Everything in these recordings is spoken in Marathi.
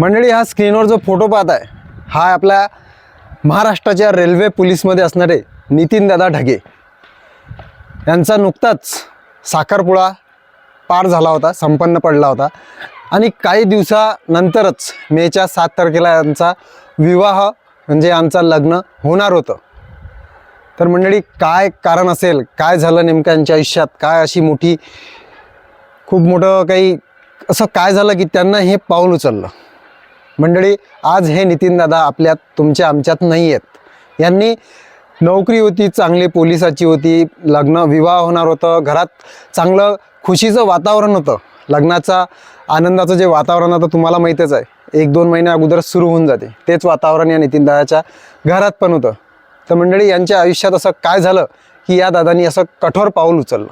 मंडळी, हा स्क्रीनवर जो फोटो पाहत आहे हा आपल्या महाराष्ट्राच्या रेल्वे पोलीसमध्ये असणारे नितीनदादा ढगे यांचा नुकताच साखरपुडा पार झाला होता, संपन्न पडला होता आणि काही दिवसानंतरच मेच्या 7 तारखेला यांचा विवाह म्हणजे यांचं लग्न होणार होतं. तर मंडळी, काय कारण असेल, काय झालं नेमकं यांच्या आयुष्यात, काय अशी मोठी खूप मोठं काही असं काय झालं की त्यांना हे पाऊल उचललं. मंडळी, आज हे नितीनदादा आपल्यात तुमच्या आमच्यात नाही आहेत. यांनी नोकरी होती, चांगली पोलिसाची होती, लग्न विवाह होणार होतं, घरात चांगलं खुशीचं वातावरण होतं, लग्नाचा आनंदाचं जे वातावरण होतं तुम्हाला माहीतच आहे, 1-2 महिन्या अगोदर सुरू होऊन जाते. तेच वातावरण या नितीनदादाच्या घरात पण होतं. तर मंडळी, यांच्या आयुष्यात असं काय झालं की या दादांनी असं कठोर पाऊल उचललं.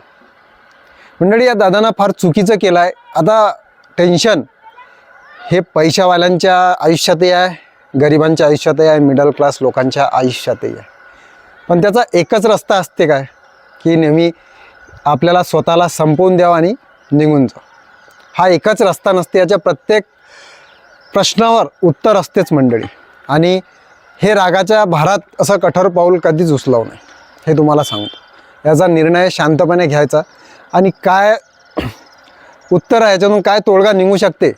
मंडळी, या दादांना फार चुकीचं केलं आहे. आता टेन्शन हे पैशावाल्यांच्या आयुष्यातही आहे, गरिबांच्या आयुष्यातही आहे, मिडल क्लास लोकांच्या आयुष्यातही आहे. पण त्याचा एकच रस्ता असते काय की नेहमी आपल्याला स्वतःला संपवून द्यावं आणि निघून जा. हा एकच रस्ता नसते, याच्या प्रत्येक प्रश्नावर उत्तर असतेच मंडळी. आणि हे रागाच्या भारात असं कठोर पाऊल कधीच उचलवू नये, हे तुम्हाला सांगतो. याचा निर्णय शांतपणे घ्यायचा आणि काय उत्तर आहे, याच्यातून काय तोडगा निघू शकते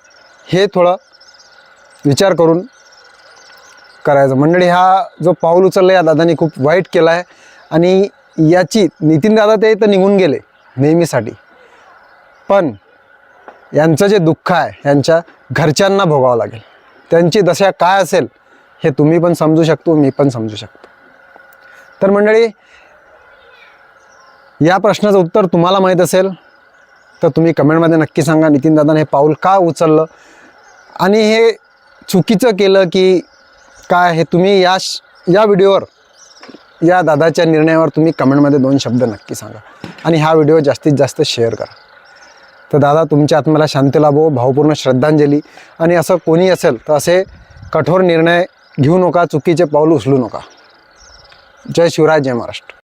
हे थोडं विचार करून करायचं. मंडळी, हा जो पाऊल उचलला या दादांनी खूप वाईट केला आहे आणि याची नितीनदादा ते तर निघून गेले नेहमीसाठी, पण यांचं जे दुःख आहे यांच्या घरच्यांना भोगावं लागेल. त्यांची दशा काय असेल हे तुम्ही पण समजू शकतो, मी पण समजू शकतो. तर मंडळी, या प्रश्नाचं उत्तर तुम्हाला माहीत असेल तर तुम्ही कमेंटमध्ये नक्की सांगा नितीनदादाने हे पाऊल का उचललं आणि हे चुकीचं केलं की काय, हे तुम्ही या व्हिडिओवर या दादाच्या निर्णयावर तुम्ही कमेंटमध्ये 2 शब्द नक्की सांगा आणि हा व्हिडिओ जास्तीत जास्त शेअर करा. तर दादा, तुमच्या आत्म्याला शांती लाभो, भावपूर्ण श्रद्धांजली. आणि असं कोणी असेल तर असे कठोर निर्णय घेऊ नका, चुकीचे पाऊल उचलू नका. जय शिवराय, जय महाराष्ट्र.